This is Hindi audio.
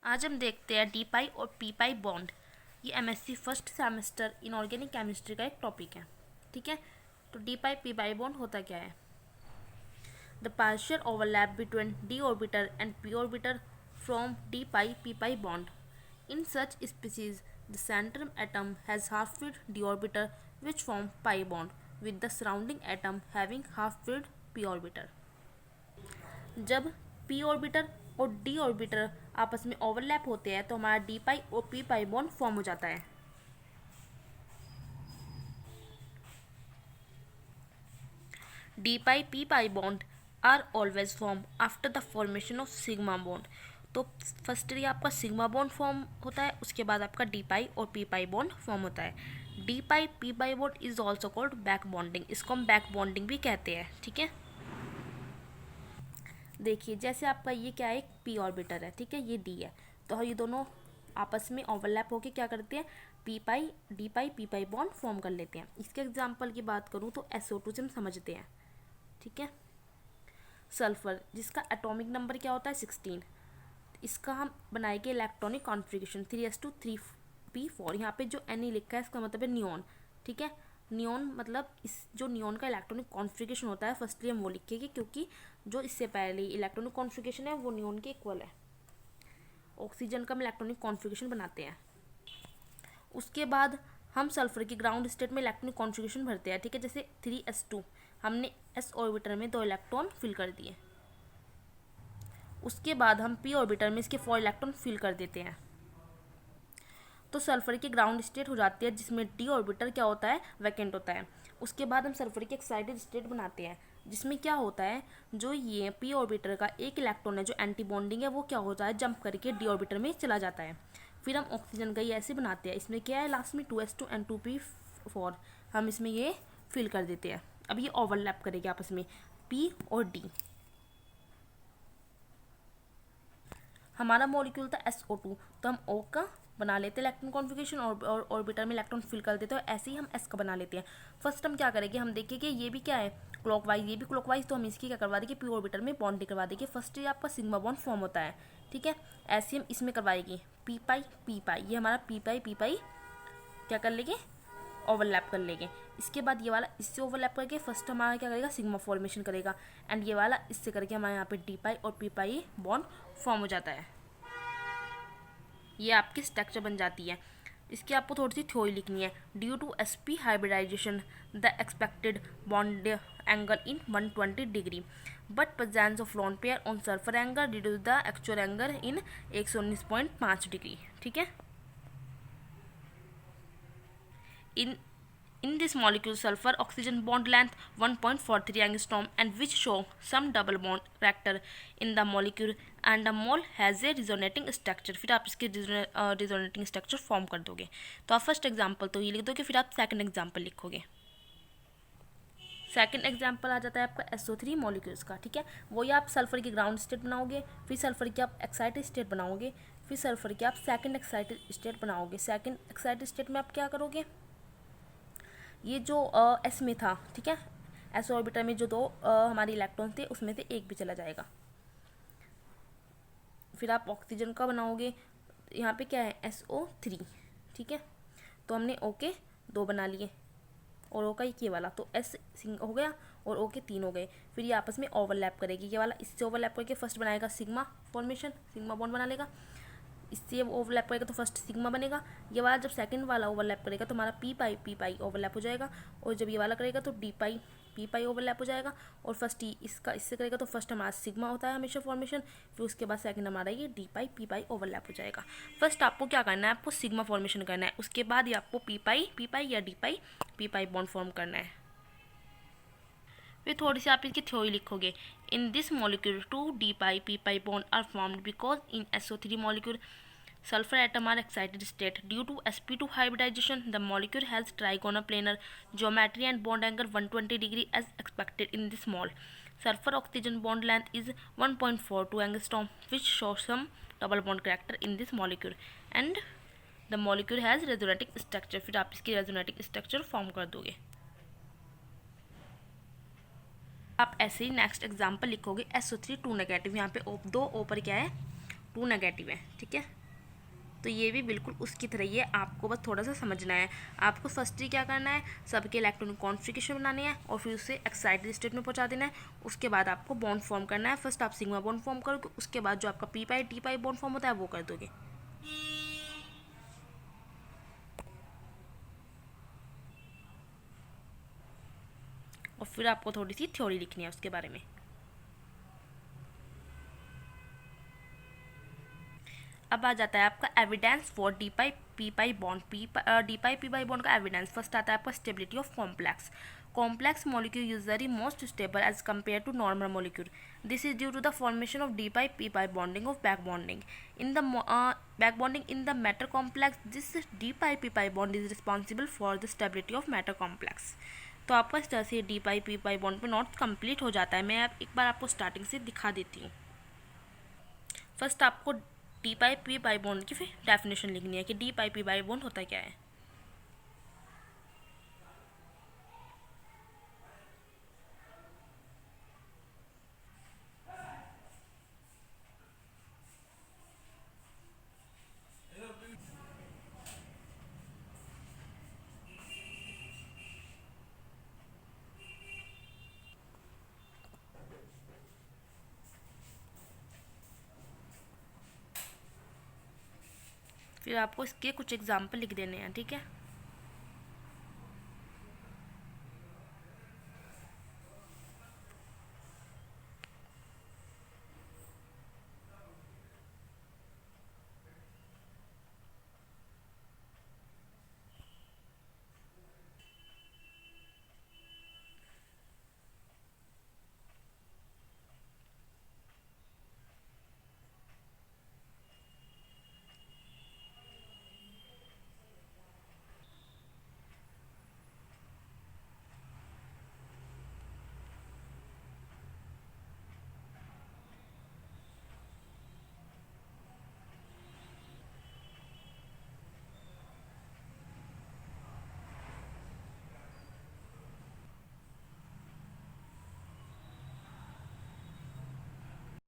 आज हम देखते हैं डी पाई और पी पाई बॉन्ड। ये MSc first semester inorganic chemistry का एक टॉपिक है। ठीक है, तो D pi P pi bond होता क्या है? The partial overlap between D orbiter and P orbiter from D pi P pi bond. In such species, the central atom has half-filled d orbital which form pi bond with the surrounding atom having half-filled p orbital. जब p ऑर्बिटर और d ऑर्बिटर आपस में ओवरलैप होते हैं तो हमारा d पाई और p पाई बॉन्ड फॉर्म हो जाता है। d pi p pi bond are always form after the formation of sigma bond. तो फर्स्टली आपका सिग्मा बॉन्ड फॉर्म होता है, उसके बाद आपका डी पाई और पी पाई बॉन्ड फॉर्म होता है। D pi P pi bond is also called back bonding, इसको हम बैक बॉन्डिंग भी कहते हैं। ठीक है, देखिए जैसे आपका ये क्या है, एक पी ऑर्बिटर है, ठीक है, ये डी है, तो ये दोनों आपस में ओवरलैप होके क्या करते हैं, पी पाई D pi P pi bond form कर लेते हैं। इसके एग्जाम्पल की बात करूँ तो SO2 से हम समझते हैं। ठीक है, सल्फर जिसका एटॉमिक नंबर क्या होता है 16, इसका हम बनाएंगे इलेक्ट्रॉनिक कॉन्फ़िगरेशन 3s2 3p4। यहाँ पे जो Ni लिखा है इसका मतलब है नियॉन। ठीक है, नियॉन मतलब इस जो नियॉन का इलेक्ट्रॉनिक कॉन्फ़िगरेशन होता है फर्स्टली हम वो लिखेंगे, क्योंकि जो इससे पहले इलेक्ट्रॉनिक कॉन्फ़िगरेशन है वो नियॉन के इक्वल है। ऑक्सीजन का हम इलेक्ट्रॉनिक कॉन्फ़िगरेशन बनाते हैं। उसके बाद हम सल्फर की ग्राउंड स्टेट में इलेक्ट्रॉनिक कॉन्फ़िगरेशन भरते हैं। ठीक है, जैसे 3s2 हमने s ऑर्बिटर में 2 इलेक्ट्रॉन फिल कर दिए। उसके बाद हम p ऑर्बिटर में इसके 4 इलेक्ट्रॉन फिल कर देते हैं, तो सल्फर की ग्राउंड स्टेट हो जाती है, जिसमें d ऑर्बिटर क्या होता है, वैकेंट होता है। उसके बाद हम सल्फर की एक्साइटेड स्टेट बनाते हैं, जिसमें क्या होता है, जो ये p ऑर्बिटर का एक इलेक्ट्रॉन है जो एंटी बॉन्डिंग है वो क्या होता है, जंप करके d ऑर्बिटर में चला जाता है। फिर हम ऑक्सीजन का ये ऐसे बनाते हैं, इसमें क्या है, लास्ट में 2s2 and 2p4 हम इसमें ये फिल कर देते हैं। अब ये ओवरलैप करेगी आपस में p और d। हमारा मॉलिक्यूल था SO2, तो हम O का बना लेते हैं इलेक्ट्रॉन कॉन्फ़िगरेशन और ऑर्बिटर में इलेक्ट्रॉन फिल कर देते हैं, और ऐसे ही हम S का बना लेते हैं। फर्स्ट हम क्या करेंगे, हम देखेंगे ये भी क्या है क्लॉकवाइज, ये भी क्लॉकवाइज, तो हम इसकी क्या करवा देंगे, पी ऑर्बिटर में बॉन्ड करवा देंगे। फर्स्ट ये आपका सिग्मा बॉन्ड फॉर्म होता है। ठीक है, ऐसे हम इसमें करवाएंगे पी पाई, ये हमारा पी पाई क्या कर लेंगे, ओवरलैप कर लेंगे। इसके बाद ये वाला इससे ओवरलैप करके फर्स्ट हमारा क्या करेगा, सिग्मा फॉर्मेशन करेगा, एंड ये वाला इससे करके हमारे यहाँ पे डी पाई और पी पाई बॉन्ड फॉर्म हो जाता है। ये आपकी स्ट्रक्चर बन जाती है। इसकी आपको थोड़ी सी थ्योरी लिखनी है। Due to sp hybridisation the expected bond angle in 120 degree, but presence of lone pair on sulphur angle reduce the actual angle in 119.5 degree. ठीक है, in this molecule sulfur oxygen bond length 1.43 angstrom and which show some double bond character in the molecule and the mole has a resonating structure। फिर आप इसके resonating structure फॉर्म कर दोगे। तो आप फर्स्ट एग्जाम्पल तो ये लिख दोगे, फिर आप सेकंड एग्जाम्पल लिखोगे। सेकंड एग्जाम्पल आ जाता है आपका SO3 मॉलिक्यूल्स का। ठीक है, वही आप सल्फर की ग्राउंड स्टेट बनाओगे, फिर सल्फर की आप एक्साइटेड स्टेट बनाओगे, फिर सल्फर की आप सेकंड एक्साइटेड स्टेट बनाओगे। सेकंड एक्साइटेड स्टेट में आप क्या करोगे, ये जो S में था, ठीक है, S ऑर्बिटर में जो 2 हमारे इलेक्ट्रॉन थे उसमें से एक भी चला जाएगा। फिर आप ऑक्सीजन का बनाओगे, यहाँ पे क्या है SO3। ठीक है, तो हमने O के 2 बना लिए और O का एक ये वाला, तो S हो गया और O के 3 हो गए। फिर ये आपस में ओवरलैप करेगी, ये वाला इससे ओवरलैप करके फर्स्ट बनाएगा सिग्मा फॉर्मेशन, सिग्मा बॉन्ड बना लेगा। इससे ओवरलैप करेगा तो फर्स्ट सिग्मा बनेगा, ये वाला जब सेकंड वाला ओवरलैप करेगा तो हमारा पी पाई ओवरलैप हो जाएगा, और जब ये वाला करेगा तो डी पाई पी पाई ओवरलैप हो जाएगा। और फर्स्ट इसका इससे करेगा तो फर्स्ट हमारा सिग्मा होता है हमेशा फॉर्मेशन, फिर उसके बाद सेकंड हमारा ये डी पाई पी पाई ओवरलैप हो जाएगा। फर्स्ट आपको क्या करना है, आपको सिग्मा फॉर्मेशन करना है, उसके बाद ही आपको पी पाई या D pi P pi bond form करना है। फिर थोड़ी सी आप इसकी थ्योरी लिखोगे। In this molecule 2 D pi P pi bond are formed because in SO3 molecule sulfur atom are excited state. Due to sp2 hybridization, the molecule has trigonal planar geometry and bond angle 120 degree as expected in this mole. Sulfur oxygen bond length is 1.42 angstrom, which shows some double bond character in this molecule, and the molecule has resonating structure। फिर आप इसकी resonating structure फॉर्म कर दोगे। आप ऐसे ही नेक्स्ट एग्जाम्पल लिखोगे SO3 2 नेगेटिव, यहाँ पे 2 O पर क्या है, 2 नेगेटिव है, ठीक है। तो ये भी बिल्कुल उसकी तरह ही है, आपको बस थोड़ा सा समझना है। आपको फर्स्ट ही क्या करना है, सबके इलेक्ट्रॉनिक कॉन्फ़िगरेशन बनानी है और फिर उसे एक्साइटेड स्टेट में पहुंचा देना है। उसके बाद आपको बॉन्ड फॉर्म करना है। फर्स्ट आप सिग्मा बॉन्ड फॉर्म करोगे, उसके बाद जो आपका P pi T pi bond form होता है वो कर दोगे। और फिर आपको थोड़ी सी थ्योरी लिखनी है उसके बारे में। अब आ जाता है आपका evidence for D pi P pi bond. D pi P pi bond का एविडेंस फर्स्ट आता है आपका stability of complex. Complex molecule usually most stable as compared to normal molecule. This is due to the formation of d pi p pi bonding of back bonding. In the back bonding in the matter complex, this d pi p pi bond is responsible for the stability of matter complex. तो आपका इस तरह से D pi P pi bond पे नॉट कंप्लीट हो जाता है। मैं अब एक बार आपको स्टार्टिंग से दिखा देती हूँ। फर्स्ट आपको D pi P pi bond की फिर डेफिनेशन लिखनी है कि D pi P pi bond होता क्या है। फिर आपको इसके कुछ एग्जाम्पल लिख देने हैं, ठीक है।